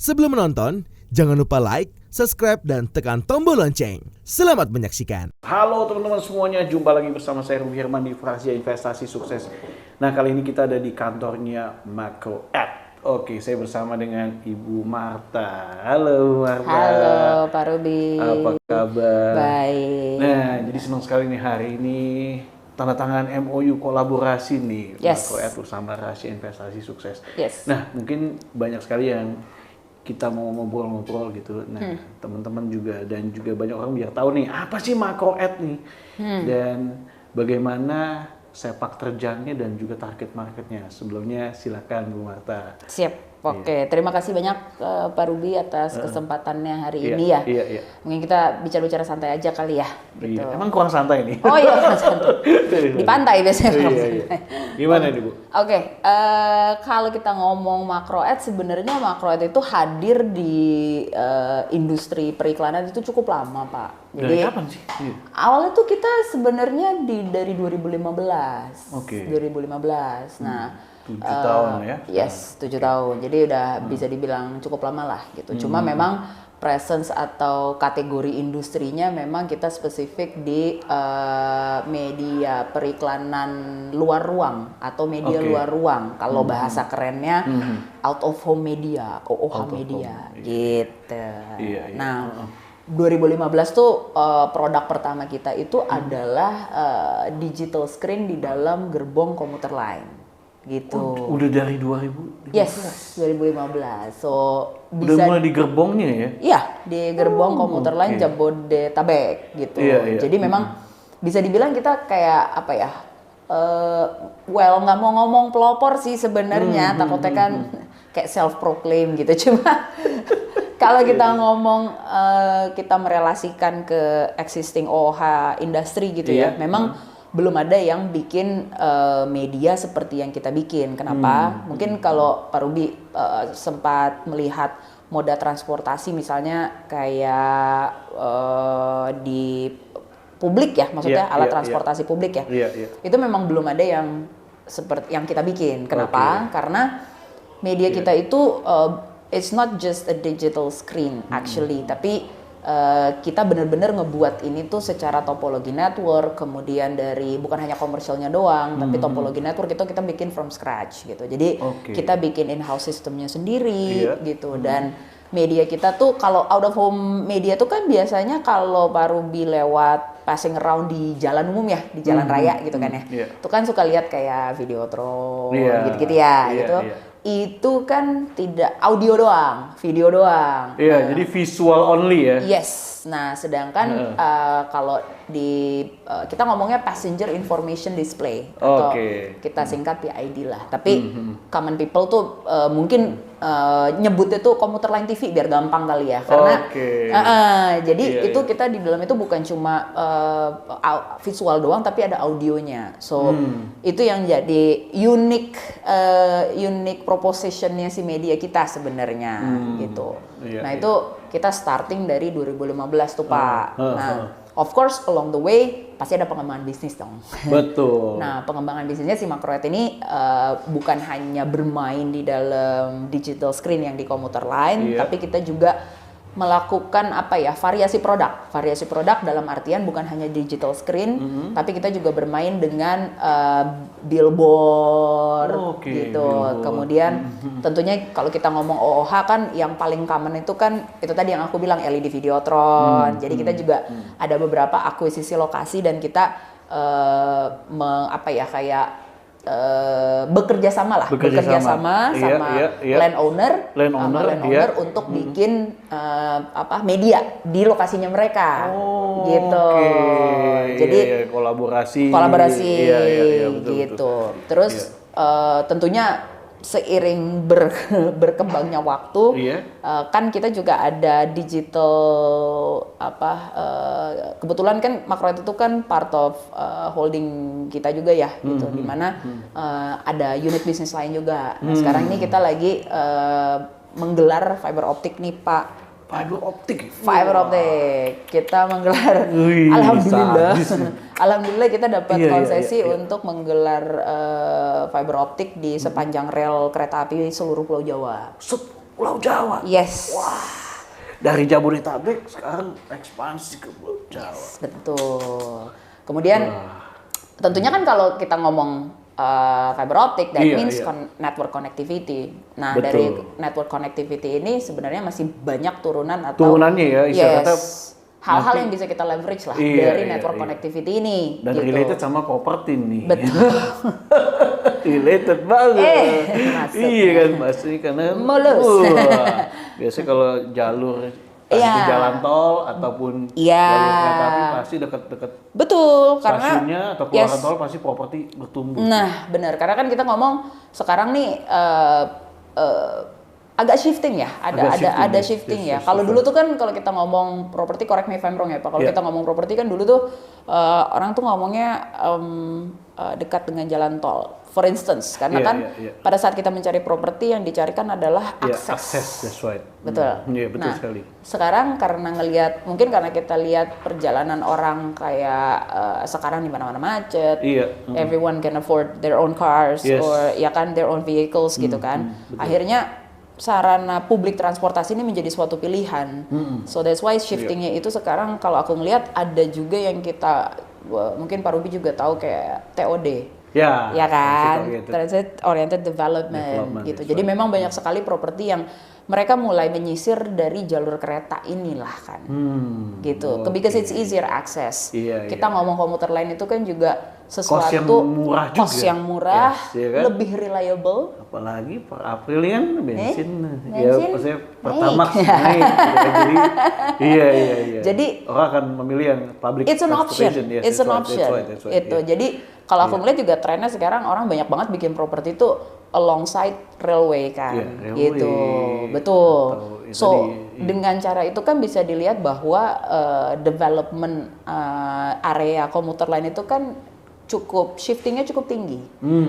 Sebelum menonton, jangan lupa like, subscribe, dan tekan tombol lonceng. Selamat menyaksikan. Halo teman-teman semuanya, jumpa lagi bersama saya Ruby Herman di Frasia Investasi Sukses. Nah, kali ini kita ada di kantornya MacroAd. Oke, saya bersama dengan Ibu Marta. Halo Marta. Halo Pak Ruby. Apa kabar? Baik. Nah, jadi senang sekali nih hari ini tanda tangan MOU kolaborasi nih MacroAd bersama Rahasia Investasi Sukses. Yes. Nah, mungkin banyak sekali yang kita mau ngobrol-ngobrol gitu. Nah, teman-teman juga dan juga banyak orang biar tahu nih apa sih MacroAd nih dan bagaimana sepak terjangnya dan juga target marketnya. Sebelumnya silakan Bu Marta. Siap. Oke, terima kasih banyak Pak Ruby atas kesempatannya hari ini ya. Iya. Mungkin kita bicara-bicara santai aja kali ya. Gitu. Iya. Emang kurang santai nih. Oh iya, kurang santai. Di pantai biasanya. Iya. Gimana nih Bu? Oke, kalau kita ngomong MacroAd, sebenarnya MacroAd itu hadir di industri periklanan itu cukup lama, Pak. Dari kapan sih? Awalnya tuh kita sebenarnya dari 2015. Oke. 2015. Nah, 7 tahun ya? Yes, 7 tahun. Jadi udah bisa dibilang cukup lama lah gitu. Cuma memang presence atau kategori industrinya memang kita spesifik di media periklanan luar ruang atau media luar ruang. Kalau bahasa kerennya out of home media, OOH media gitu. Iya. Nah, 2015 tuh produk pertama kita itu adalah digital screen di dalam gerbong komuter lain. Gitu. Udah dari 2015? Yes, 2015. So udah mulai di gerbongnya ya? Iya, di gerbong komuter lain Jabodetabek gitu. Iya. Jadi memang bisa dibilang kita kayak apa ya? Nggak mau ngomong pelopor sih sebenarnya, takutnya kan kayak self proclaim gitu. Cuma kalau kita ngomong kita merelasikan ke existing OOH industri gitu ya, memang belum ada yang bikin media seperti yang kita bikin. Kenapa? Mungkin kalau Pak Ruby sempat melihat moda transportasi misalnya kayak di publik ya, maksudnya alat transportasi publik ya. Itu memang belum ada yang seperti yang kita bikin. Kenapa? Karena media kita itu it's not just a digital screen actually, tapi kita benar-benar ngebuat ini tuh secara topologi network, kemudian dari bukan hanya komersialnya doang, tapi topologi network itu kita bikin from scratch gitu. Jadi kita bikin in-house sistemnya sendiri gitu. Dan media kita tuh kalau out of home media tuh kan biasanya kalau Pak Ruby lewat passing around di jalan umum ya, di jalan raya gitu kan ya. Tuh kan suka lihat kayak Videotron gitu-gitu ya gitu. Itu kan tidak audio doang, video doang. Iya, jadi visual only ya. Yes. Nah, sedangkan kalau di kita ngomongnya passenger information display atau kita singkat PID lah. Tapi common people tuh mungkin nyebutnya tuh komuter line TV biar gampang kali ya. Karena jadi itu kita di dalam itu bukan cuma visual doang tapi ada audionya. So itu yang jadi unique propositionnya si media kita sebenarnya gitu. Nah itu kita starting dari 2015 tuh Pak. Nah of course along the way pasti ada pengembangan bisnis dong. Betul. Nah pengembangan bisnisnya si MacroAd ini bukan hanya bermain di dalam digital screen yang di komuter lain, tapi kita juga melakukan variasi produk dalam artian bukan hanya digital screen, tapi kita juga bermain dengan billboard gitu. Kemudian tentunya kalau kita ngomong OOH kan yang paling common itu kan itu tadi yang aku bilang LED Videotron. Jadi kita juga ada beberapa akuisisi lokasi dan kita bekerja sama sama landowner untuk bikin media di lokasinya mereka gitu. Jadi kolaborasi betul, gitu. Terus Tentunya seiring berkembangnya waktu, kan kita juga ada digital kebetulan kan MacroAd itu kan part of holding kita juga ya, gitu, dimana ada unit bisnis lain juga. Nah, sekarang ini kita lagi menggelar fiber optik nih Pak. Fiber optik. Kita menggelar. Alhamdulillah kita dapat konsesi untuk menggelar fiber optik di sepanjang rel kereta api seluruh Pulau Jawa. Pulau Jawa. Yes. Dari Jabodetabek sekarang ekspansi ke Pulau Jawa. Betul. Kemudian tentunya kan kalau kita ngomong fiber optic, that Iya, means iya. network connectivity. Nah, Betul. dari network connectivity ini sebenarnya masih banyak turunan atau Turunannya ya, istilah kata hal-hal nanti- yang bisa kita leverage lah Iya, dari iya, network iya. connectivity ini. dan gitu. related sama properti nih. Betul. Related banget. Masuk. Iya kan pasti karena Mulus. biasanya kalau jalur Iya. di jalan tol ataupun Iya. jalur kereta api pasti dekat-dekat Betul, karena stasiunnya atau keluaran tol pasti properti bertumbuh. Nah, benar. Karena kan kita ngomong sekarang nih agak shifting ya, ada shifting ya. Kalau dulu tuh kan kalau kita ngomong properti, correct me if I'm wrong ya Pak. Kalau Yeah. kita ngomong properti kan dulu tuh orang tuh ngomongnya dekat dengan jalan tol. For instance, karena Yeah, kan yeah. pada saat kita mencari properti yang dicarikan adalah Iya, akses. akses, that's right. Betul. Iya, betul Nah, sekali. sekarang karena mungkin karena kita lihat perjalanan orang kayak sekarang di mana-mana macet, Iya. everyone can afford their own cars Yes. or ya kan their own vehicles gitu kan. betul. Akhirnya sarana publik transportasi ini menjadi suatu pilihan. So that's why shiftingnya itu sekarang kalau aku ngelihat ada juga yang kita mungkin Pak Ruby juga tahu kayak TOD. Ya, Ya kan, transit-oriented. transit oriented development gitu. that's Jadi right. memang banyak sekali properti yang mereka mulai menyisir dari jalur kereta inilah kan, gitu. Because it's easier access. Iya, Kita ngomong komuter lain itu kan juga sesuatu yang murah juga. cost yang murah, Yes, iya kan? lebih reliable. Apalagi per April kan bensin, ya bensin maksudnya naik. Pertamax naik, gitu kan. Jadi iya. Jadi, orang akan memilih yang public It's an option. transportation. Yes, It's an that's right, option. that's right, Itu. yeah. Jadi kalau aku ngeliat juga trennya sekarang orang banyak banget bikin properti itu alongside railway kan, Iya, railway. gitu. Betul. Atau ya So tadi, iya. dengan cara itu kan bisa dilihat bahwa development area komuter lain itu kan shiftingnya cukup tinggi.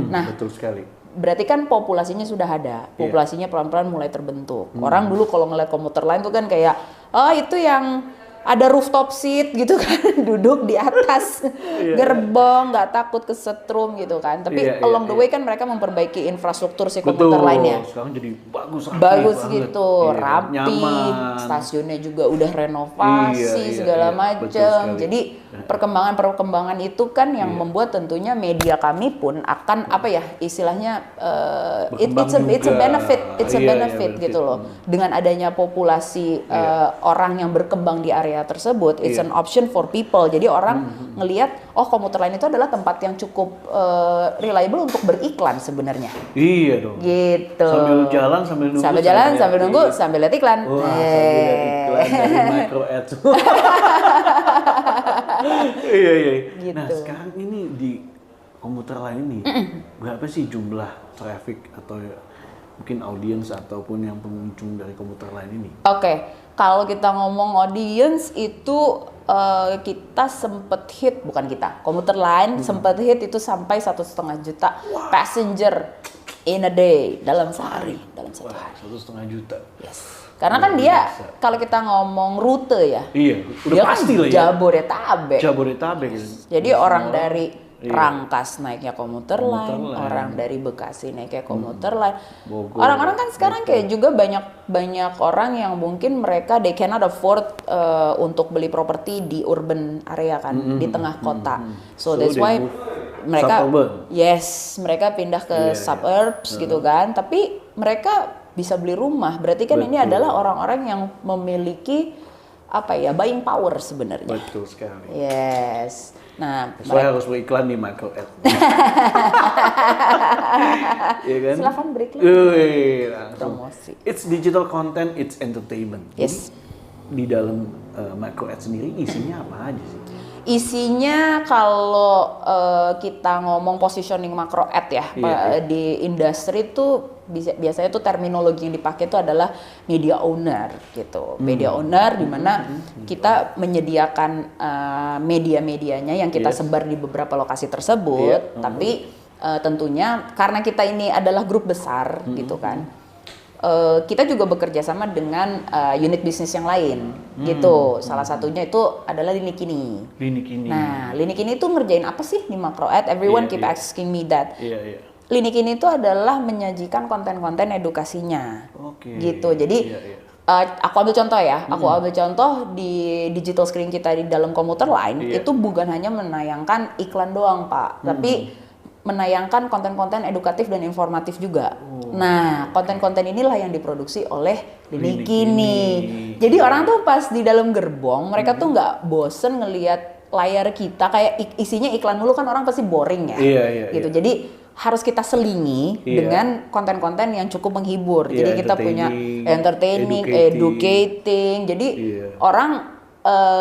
Nah, Betul sekali. berarti kan populasinya sudah ada, populasinya pelan-pelan mulai terbentuk. Orang dulu kalau ngeliat komuter lain tuh kan kayak, oh itu yang ada rooftop seat gitu kan, duduk di atas gerbong, nggak takut kesetrum gitu kan. Tapi Iya, along the iya. way kan mereka memperbaiki infrastruktur si komuter lainnya. Sekarang jadi bagus, rapi Bagus banget. gitu, Iya, rapi, nyaman. stasiunnya juga udah renovasi Iya, segala iya, betul macam. sekali. Jadi perkembangan itu kan yang membuat tentunya media kami pun akan apa ya istilahnya Berkembang it's a juga. benefit, it's a Iya, iya, benefit gitu loh. Dengan adanya populasi orang yang berkembang di area tersebut, it's an option for people. Jadi orang ngelihat oh komuter lain itu adalah tempat yang cukup reliable untuk beriklan sebenarnya. Iya dong. Gitu. Sambil jalan, sambil nunggu. Sambil jalan, lihat sambil nunggu, TV. sambil lihat iklan. Wah, sambil lihat iklan dari micro ads. Iya. Gitu. Nah, sekarang ini di komuter lain ini, berapa sih jumlah traffic atau mungkin audiens ataupun yang pengunjung dari komuter lain ini? Oke, kalau kita ngomong audience itu kita sempet hit, bukan kita, komuter lain sempet hit itu sampai 1,5 juta passenger in a day, dalam sehari, dalam satu Wah, hari. 1,5 juta. Yes. Karena kan dia kalau kita ngomong rute ya, Iya, udah dia pasti kan lah ya. Jabodetabek. Jabodetabek. Jadi orang dari Iya. Rangkas naiknya komuter Komuter line, line. orang dari Bekasi naiknya komuter line. Bogor, Orang-orang kan sekarang kayak juga banyak orang yang mungkin mereka they cannot afford untuk beli properti di urban area kan, di tengah kota. So that's they why move mereka suburban. mereka pindah ke Iya. suburbs gitu kan. Tapi mereka bisa beli rumah. Berarti kan ini Betul. adalah orang-orang yang memiliki apa ya, buying power sebenarnya. Betul sekali. Yes. Nah, Saya harus beriklan di micro ad. Iya kan? silakan beriklan. Langsung. Promosi. It's digital content, it's entertainment. Yes. Jadi, di dalam micro ad sendiri isinya apa aja sih? Isinya kalau kita ngomong positioning macro ad ya, Iya, di industri itu biasanya tuh terminologi yang dipakai itu adalah media owner gitu. Media owner di mana kita menyediakan media-medianya yang kita Yes. sebar di beberapa lokasi tersebut, Iya. tapi tentunya karena kita ini adalah grup besar gitu kan. Kita juga bekerja sama dengan unit bisnis yang lain gitu. Salah satunya itu adalah Lini Kini. Lini Kini. Nah, Lini Kini itu ngerjain apa sih di macro ad? Everyone Iya, keep iya. asking me that. Iya. Lini Kini itu adalah menyajikan konten-konten edukasinya. Oke. Gitu. Jadi Iya. aku ambil contoh ya. Aku ambil contoh di digital screen kita di dalam komuter lain itu bukan hanya menayangkan iklan doang, Pak, tapi menayangkan konten-konten edukatif dan informatif juga. Nah, konten-konten inilah yang diproduksi oleh Lini Kini. Jadi orang tuh pas di dalam gerbong, mereka tuh nggak bosen ngelihat layar kita kayak isinya iklan dulu, kan orang pasti boring ya. Iya. Gitu. Jadi harus kita selingi dengan konten-konten yang cukup menghibur. Jadi kita punya entertaining, educating. Jadi orang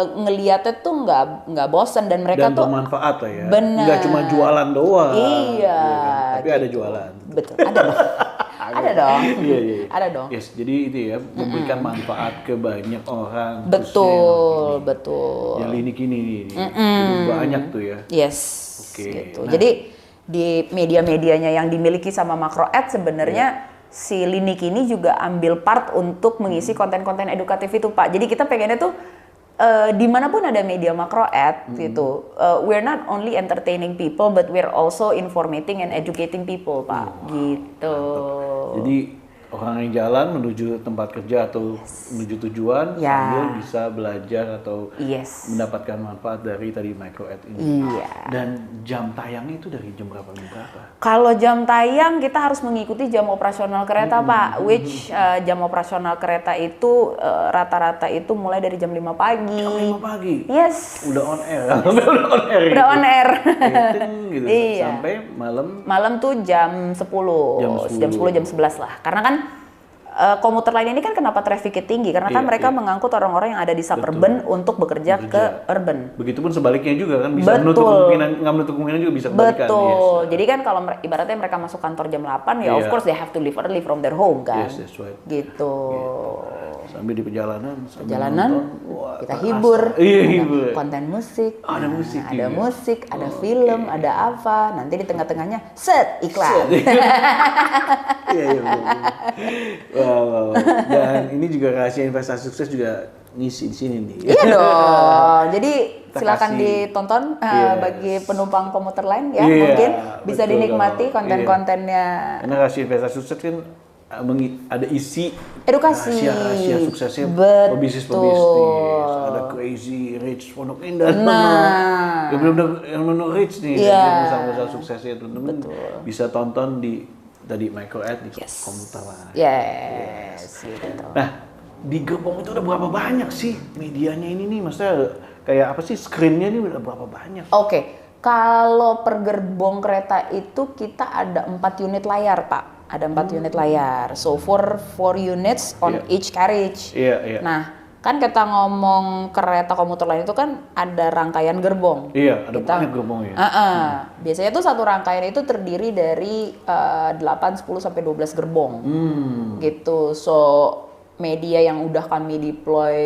ngeliatnya tuh nggak bosan dan mereka dan tuh bermanfaat lah ya. Bener. Nggak cuma jualan doang. Iya. Kan? Tapi ada gitu. jualan. Betul. Ada dong. Ada dong. Iya. Ada dong. Yes, jadi itu ya memberikan manfaat ke banyak orang. Betul. Yang Lini Kini ini. Jadi banyak tuh ya. Yes. Oke. Gitu. Jadi di media-medianya yang dimiliki sama Makro Ad sebenarnya si Lini Kini juga ambil part untuk mengisi konten-konten edukatif itu, Pak. Jadi kita pengennya tuh dimanapun ada media Makro Ad gitu, we're not only entertaining people but we're also informating and educating people, Pak. Gitu. Jadi orang yang jalan menuju tempat kerja atau menuju tujuan sambil bisa belajar atau mendapatkan manfaat dari tadi Micro Ad ini. Iya. Dan jam tayangnya itu dari jam berapa sampai berapa? Kalau jam tayang kita harus mengikuti jam operasional kereta, Pak. Which jam operasional kereta itu rata-rata itu mulai dari jam 5 pagi. Jam 5 pagi? Yes. Udah on air. Udah on air. Udah on air. Gitu. Iya. Sampai malam. Malam tuh jam 10. Jam 10, jam 11 lah. Karena kan komuter lain ini kan kenapa trafficnya tinggi? Karena kan mereka mengangkut orang-orang yang ada di suburban untuk bekerja ke urban. Begitupun sebaliknya juga kan bisa menutup kemungkinan juga bisa kebalikan. Betul. Jadi kan kalau ibaratnya mereka masuk kantor jam 8 ya of course they have to leave early from their home kan. Yes, that's right. Gitu. Sambil di perjalanan nonton, kita hibur. Iya, hibur. Konten musik. Ada musik juga. Ada musik, ada film, ada apa. Nanti di tengah-tengahnya set iklan. Iya. Wow. Dan ini juga rahasia investasi sukses juga ngisi di sini nih. Iya dong. Jadi silakan kasih. Ditonton bagi penumpang komuter lain ya, Iya, mungkin bisa betul dinikmati dong. konten-kontennya. Karena rahasia investasi sukses kan ada isi Edukasi. rahasia suksesnya pebisnis. Ada Crazy Rich Pondok Indah. Nah. Yang benar-benar rich nih. Iya. Usaha-usaha suksesnya teman-teman bisa tonton di tadi Micro Ad di komuter lah. Yes. Gitu. Nah, di gerbong itu udah berapa banyak sih medianya ini nih? Maksudnya kayak apa sih screen-nya ini udah berapa banyak? Oke. Kalau per gerbong kereta itu kita ada 4 unit layar, Pak. Ada 4 unit layar. So for 4 units on each carriage. Iya. Nah, kan kita ngomong kereta komuter lain itu kan ada rangkaian gerbong. Iya, ada banyak gerbong ya. Biasanya tuh satu rangkaian itu terdiri dari 8, 10 sampai 12 gerbong. Gitu. So media yang udah kami deploy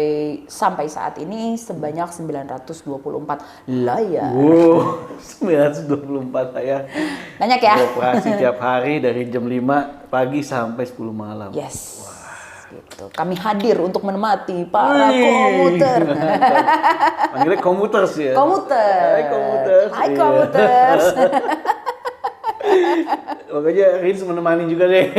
sampai saat ini sebanyak 924 layar. Wow, 924 layar. Banyak ya? Operasi tiap hari dari jam 5 pagi sampai 10 malam. Yes. Gitu. Kami hadir untuk menemati para komuter. Panggilnya komuters ya? Komuter. Hai komuters. Hai komuters. Makanya Rins menemani juga deh.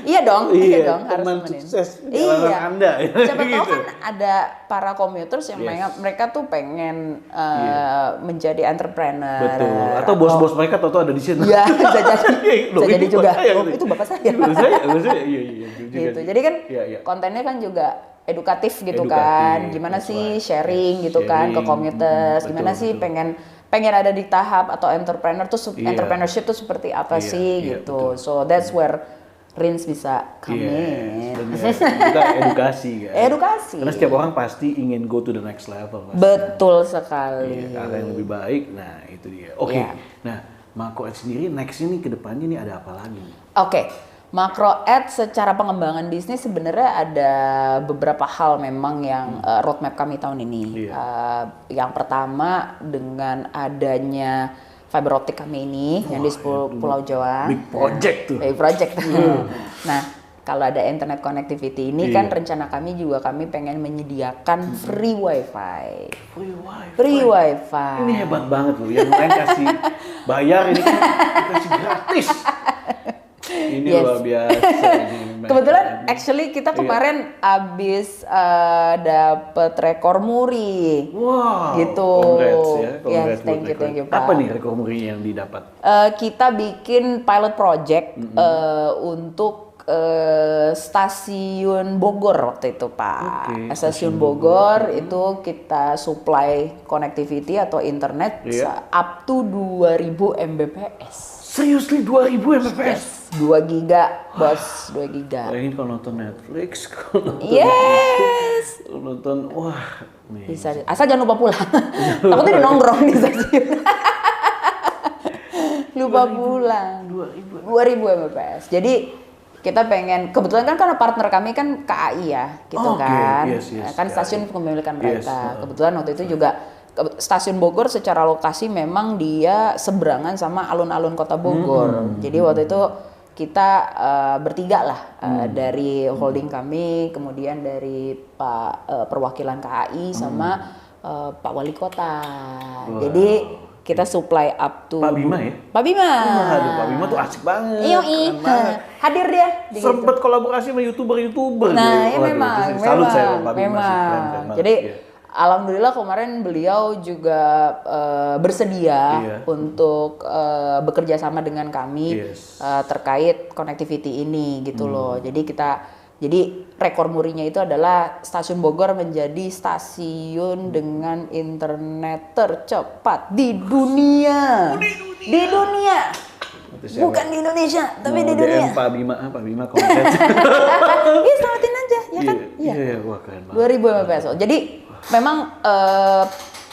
Iya dong, harus teman nemenin. sukses Iya. Anda. Siapa tahu Gitu. kan ada para commuters yang mereka tuh pengen menjadi entrepreneur. Betul. Atau bos-bos mereka tahu ada di sini. Iya, bisa jadi. Bisa jadi juga. Oh, Gitu. itu bapak saya. Iya. Gitu. Jadi kan kontennya kan juga edukatif gitu kan. Gimana sih sharing gitu kan ke commuters. Gimana sih pengen ada di tahap atau entrepreneurship tuh seperti apa sih gitu. Betul. So that's where Rins bisa come in. Kita edukasi kan. Edukasi. Karena setiap orang pasti ingin go to the next level. Pasti. Betul sekali. Iya, arah yang lebih baik. Nah, itu dia. Oke. Nah, Makro Ad sendiri next ini ke depannya nih ada apa lagi? Oke. Makro Ad secara pengembangan bisnis sebenarnya ada beberapa hal memang yang roadmap kami tahun ini. Yang pertama dengan adanya fiber optik kami ini yang di Pulau Jawa. Big project tuh. Big project. Nah, kalau ada internet connectivity ini kan rencana kami juga kami pengen menyediakan free wifi. Free wifi. Ini hebat banget loh, yang lain kasih bayar, ini kan kasih gratis. Ini luar biasa. Ini Kebetulan actually kita kemarin abis dapet rekor muri. Wow. Gitu. Congrats ya. Yes, thank you Pak. Apa nih rekor muri yang didapat? Kita bikin pilot project untuk stasiun Bogor waktu itu Pak. Stasiun Bogor itu kita supply connectivity atau internet up to 2000 Mbps. Seriously 2000 Mbps? 2 giga, bos, 2 giga. Ini kalau nonton Netflix, kalau nonton Yes. kalau nonton, wah. Nih. Bisa, asal jangan lupa pulang. Takutnya udah nongkrong di stasiun. Lupa pulang. 2000 Mbps. Jadi kita pengen, kebetulan kan karena partner kami kan KAI ya, gitu kan. Yes, kan stasiun KAI. kepemilikan mereka. Kebetulan waktu itu juga stasiun Bogor secara lokasi memang dia seberangan sama alun-alun kota Bogor. Jadi waktu itu kita bertiga lah dari holding kami, kemudian dari Pak perwakilan KAI sama Pak Wali Kota. Jadi kita supply up to Pak Bima ya? Pak Bima. Aduh, Pak Bima tuh asik banget. Iya, hadir dia. di situ. Sempet kolaborasi sama YouTuber. Nah, gitu. ya memang, Salut saya sama Pak Bima sih, memang. keren banget. Jadi Iya. alhamdulillah kemarin beliau juga bersedia untuk bekerja sama dengan kami terkait connectivity ini gitu loh. Jadi rekor murinya itu adalah stasiun Bogor menjadi stasiun dengan internet tercepat di dunia. Di dunia. Bukan di Indonesia, tapi di dunia. Pak Bima congrats. Iya, selamatin aja, ya kan? Iya, wah keren banget. 2000 Mbps. Jadi memang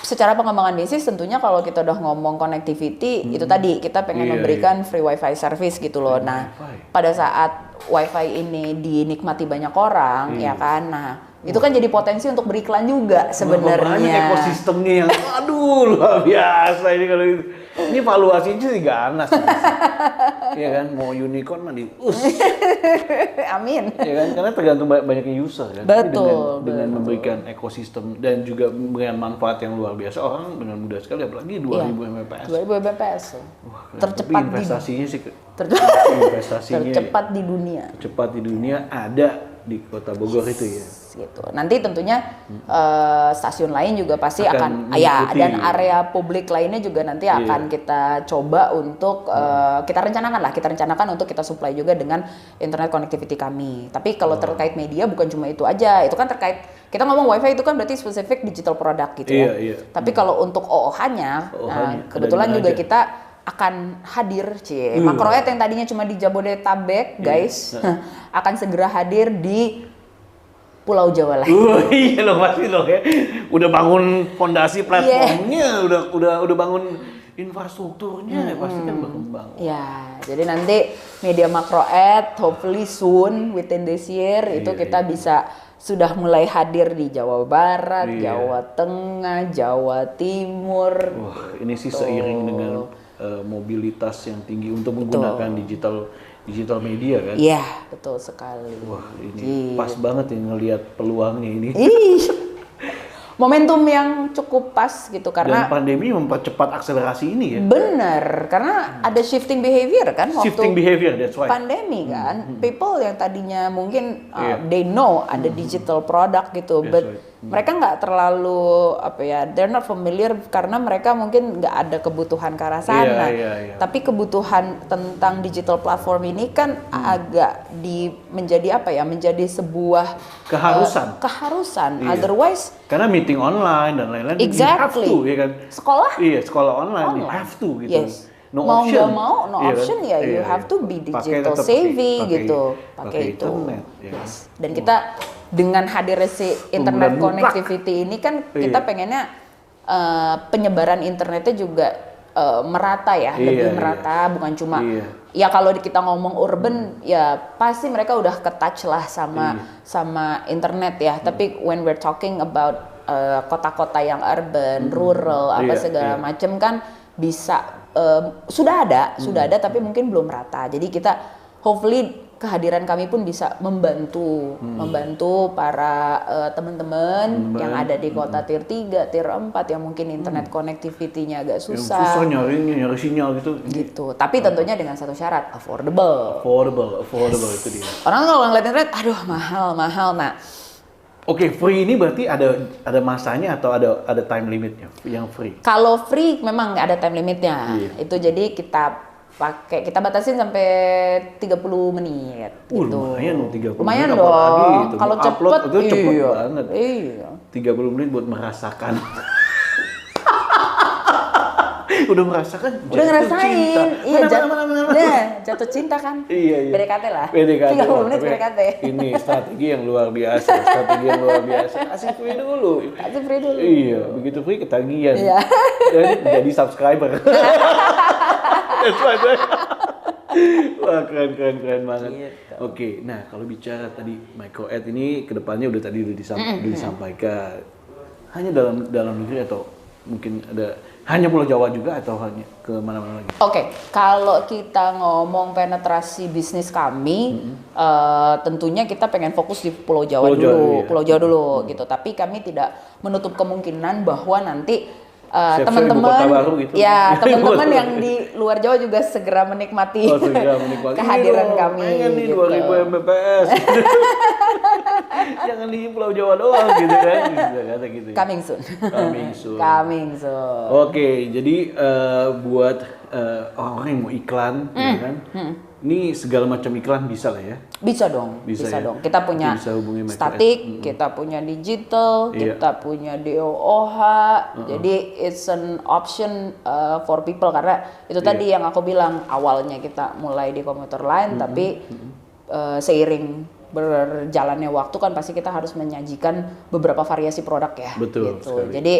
secara pengembangan bisnis tentunya kalau kita udah ngomong connectivity itu tadi kita pengen memberikan free wifi service gitu loh. Nah, pada saat wifi ini dinikmati banyak orang ya kan. Nah, itu kan jadi potensi untuk beriklan juga sebenarnya. Banyak ekosistemnya yang aduh luar biasa ini kalau itu. Ini valuasinya sih ganas. Iya kan, mau unicorn mah Amin. Ya kan, karena tergantung banyaknya user kan. Betul. Dengan memberikan ekosistem dan juga memberikan manfaat yang luar biasa, orang dengan mudah sekali apalagi 2000 Mbps. 2000 Mbps. Wah, tercepat tapi investasinya sih investasinya tercepat di dunia. Tercepat di dunia ada di Kota Bogor itu ya. Gitu. Nanti tentunya stasiun lain juga pasti akan mengikuti. dan area publik lainnya juga nanti akan kita coba untuk kita rencanakan untuk kita supply juga dengan internet connectivity kami. Tapi kalau terkait media bukan cuma itu aja, itu kan terkait kita ngomong wifi itu kan berarti spesifik digital product gitu ya. Tapi kalau untuk OOH-nya, kebetulan juga kita akan hadir Makroet yang tadinya cuma di Jabodetabek guys akan segera hadir di Pulau Jawa lain. Iya loh pasti loh ya. Udah bangun fondasi platformnya, udah bangun infrastrukturnya, pasti kan berkembang. Ya, jadi nanti media Makroet hopefully soon within this year itu kita bisa sudah mulai hadir di Jawa Barat, Jawa Tengah, Jawa Timur. Wah, ini sih seiring dengan mobilitas yang tinggi untuk menggunakan digital media kan? Iya, betul sekali. Wah, ini pas banget ya ngelihat peluangnya ini. Momentum yang cukup pas gitu karena dan pandemi mempercepat akselerasi ini ya. Bener, karena ada shifting behavior kan waktu Shifting behavior, that's why. Pandemi kan. People yang tadinya mungkin they know ada digital product gitu, but mereka nggak terlalu they're not familiar karena mereka mungkin nggak ada kebutuhan ke arah sana. Tapi kebutuhan tentang digital platform ini kan agak menjadi sebuah keharusan. Otherwise karena meeting online dan lain-lain exactly. you have to ya kan. Sekolah online you have to gitu. Yes. No mau option. Nggak mau, no option ya. You have to be digital savvy gitu. Pakai itu. Internet, yes. Dan kita dengan hadirnya si internet connectivity ini kan kita pengennya penyebaran internetnya juga merata ya, lebih merata, bukan cuma ya kalau kita ngomong urban ya pasti mereka udah ke-touch lah sama internet ya. Tapi when we're talking about kota-kota yang urban, rural, segala macam kan bisa sudah ada tapi mungkin belum rata. Jadi kita hopefully kehadiran kami pun bisa membantu para teman-teman yang ada di kota tier 3, tier 4 yang mungkin internet connectivity-nya agak Yang susah susah. nyari sinyal gitu. Gitu. Tapi tentunya dengan satu syarat, affordable. Affordable itu dia. Orang kalau ngeliat internet, aduh mahal. Nah, Oke, free ini berarti ada masanya atau ada time limitnya yang free? kalau free memang nggak ada time limitnya. Iya. Itu jadi kita batasin sampai 30 menit gitu. Lumayan 30 Lumayan menit dong. apalagi itu. Kalau Mau upload cepet, itu cepet iya. banget. Iya. 30 menit buat merasakan. Udah merasakan? Udah jatuh ngerasain. cinta. Iya, Mana. jatuh cinta kan. Iya. PDKT lah. PDKT. 30 menit Tapi PDKT. Ini strategi yang luar biasa. Kasih free dulu. Kasih free dulu. Iya, begitu free ketagihan. Iya. Jadi subscriber. That's why. Wah, keren banget. Gitu. Oke, nah kalau bicara tadi micro ad ini kedepannya udah disampaikan. Hanya dalam negeri atau mungkin hanya Pulau Jawa juga atau hanya ke mana-mana lagi? Oke, kalau kita ngomong penetrasi bisnis kami, tentunya kita pengen fokus di Pulau Jawa Pulau Jawa, dulu gitu. Tapi kami tidak menutup kemungkinan bahwa nanti Siap-siap ibu teman-teman, kota baru gitu. ya teman-teman yang di luar Jawa juga segera menikmati, kehadiran Iya, kami. pengen nih Gitu. 2000 Mbps. Jangan di Pulau Jawa doang gitu kan, kata gitu. Coming soon. Coming soon. Oke, jadi buat orang-orang yang mau iklan, ya kan? Ini segala macam iklan bisa lah ya. Bisa dong. Bisa ya? Dong. Kita punya Bisa hubungi Micro statik, kita punya digital, Iya. kita punya DOOH. Jadi it's an option for people karena itu tadi yang aku bilang awalnya kita mulai di komuter lain, tapi seiring berjalannya waktu kan pasti kita harus menyajikan beberapa variasi produk ya. Betul gitu. sekali. Jadi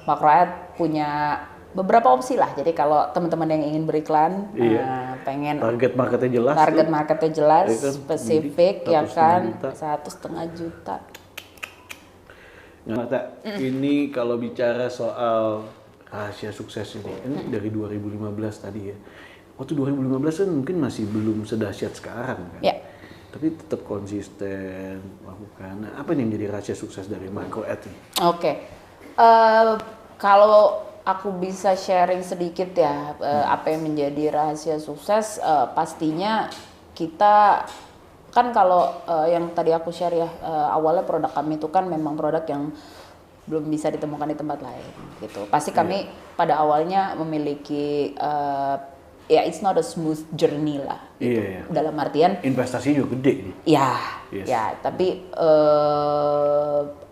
Makroad punya beberapa opsi lah. Jadi kalau teman-teman yang ingin beriklan, Iya. pengen Target marketnya jelas. target tuh. marketnya jelas, Ya kan? spesifik Jadi, ya kan, 1,5 1,5 juta. Nah, ini kalau bicara soal rahasia sukses ini dari 2015 tadi ya. Waktu 2015 kan mungkin masih belum sedahsyat sekarang kan. Ya. Tapi tetap konsisten melakukan. Nah, apa nih yang menjadi rahasia sukses dari micro ad ini? Oke. Kalau aku bisa sharing sedikit ya, apa yang menjadi rahasia sukses, pastinya kita kan kalau yang tadi aku share ya, awalnya produk kami itu kan memang produk yang belum bisa ditemukan di tempat lain gitu. Pasti kami pada awalnya memiliki ya it's not a smooth journey lah gitu. Iya. Dalam artian Investasinya juga gede nih. ya, Yes. ya, tapi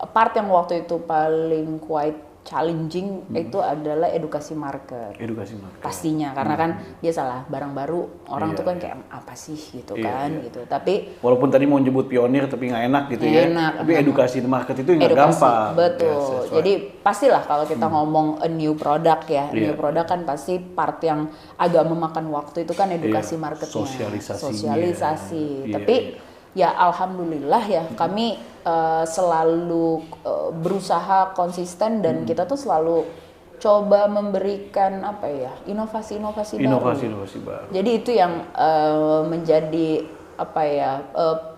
part yang waktu itu paling quite challenging itu adalah edukasi market. Edukasi market. Pastinya, karena kan biasalah barang baru orang Iya, tuh kan iya. kayak apa sih gitu Iya, kan iya. gitu. Tapi Walaupun tadi mau nyebut pionir tapi nggak enak gitu ya. Enak. Tapi edukasi market itu nggak edukasi, gampang. betul. Yes, that's right. Jadi pastilah kalau kita ngomong a new product ya, Iya. new product kan pasti part yang agak memakan waktu itu kan edukasi Iya, marketnya, sosialisasinya. sosialisasi. Iya, Tapi iya. ya alhamdulillah ya kami selalu berusaha konsisten dan kita tuh selalu coba memberikan apa ya inovasi-inovasi baru. Inovasi baru. Jadi itu yang menjadi apa ya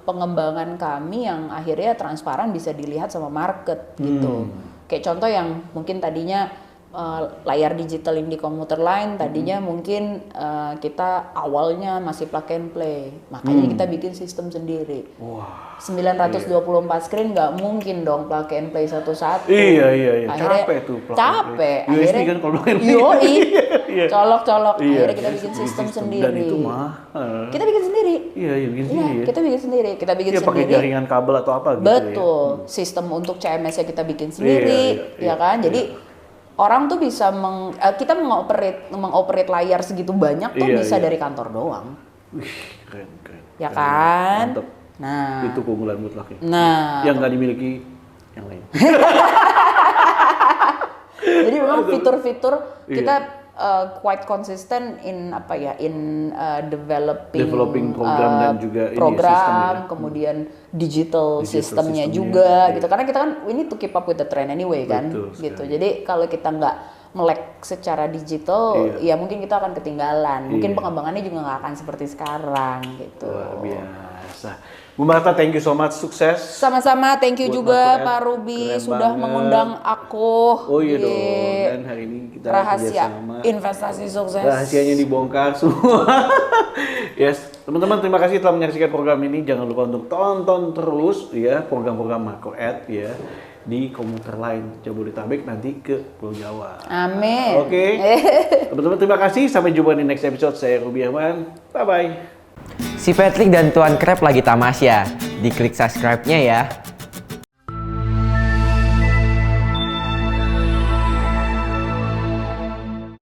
pengembangan kami yang akhirnya transparan bisa dilihat sama market gitu. Kayak contoh yang mungkin tadinya layar digital yang di komuter lain tadinya mungkin kita awalnya masih plug and play, makanya kita bikin sistem sendiri. Wah. 924 screen nggak mungkin dong plug and play satu-satu. Iya. Akhirnya Capek tuh plug and capek. play. USB Akhirnya kan kalau plug and play. Yoi. Iya. Colok-colok. Iya, Akhirnya kita jadi bikin bikin sistem sistem. sendiri. Dan itu mahal. Kita bikin sendiri. Iya, bikin Iya, sendiri ya. kita bikin sendiri. Kita bikin Iya, pakai sendiri. jaringan kabel atau apa gitu Betul. Sistem untuk CMS-nya kita bikin sendiri, Iya, ya kan? Jadi orang tuh bisa kita mengoperate layar segitu banyak tuh Iya, bisa iya. dari kantor doang. Wih, keren. Ya kan? Mantap. Nah. Itu keunggulan mutlaknya. Nah, Yang nggak dimiliki yang lain. jadi memang fitur-fitur Iya. kita quite consistent in apa ya developing program dan juga ini ya, program, sistem ya. kemudian digital sistemnya sistemnya, juga iya. gitu, karena kita kan we need to keep up with the trend anyway kan. Betul gitu. sekali. Jadi kalau kita nggak melek secara digital, Iya. ya mungkin kita akan ketinggalan. Mungkin Iya. pengembangannya juga nggak akan seperti sekarang gitu. Luar biasa. biasa. Bu Marta, thank you so much, sukses. Sama-sama, thank you Buat juga Marta, Pak Ruby keren sudah banget. mengundang aku Oh iya di dong, dan hari ini kita rahasia kerjasama. investasi sukses. Rahasianya dibongkar semua. Yes, teman-teman terima kasih telah menyaksikan program ini. Jangan lupa untuk tonton terus ya program-program Macro Ed ya di komuter lain Jabodetabek nanti ke Pulau Jawa. Amin. Oke. Teman-teman terima kasih. Sampai jumpa di next episode. Saya Ruby Ahmad. Bye bye. Si Patrick dan Tuan Crab lagi tamasya. Diklik subscribe-nya ya.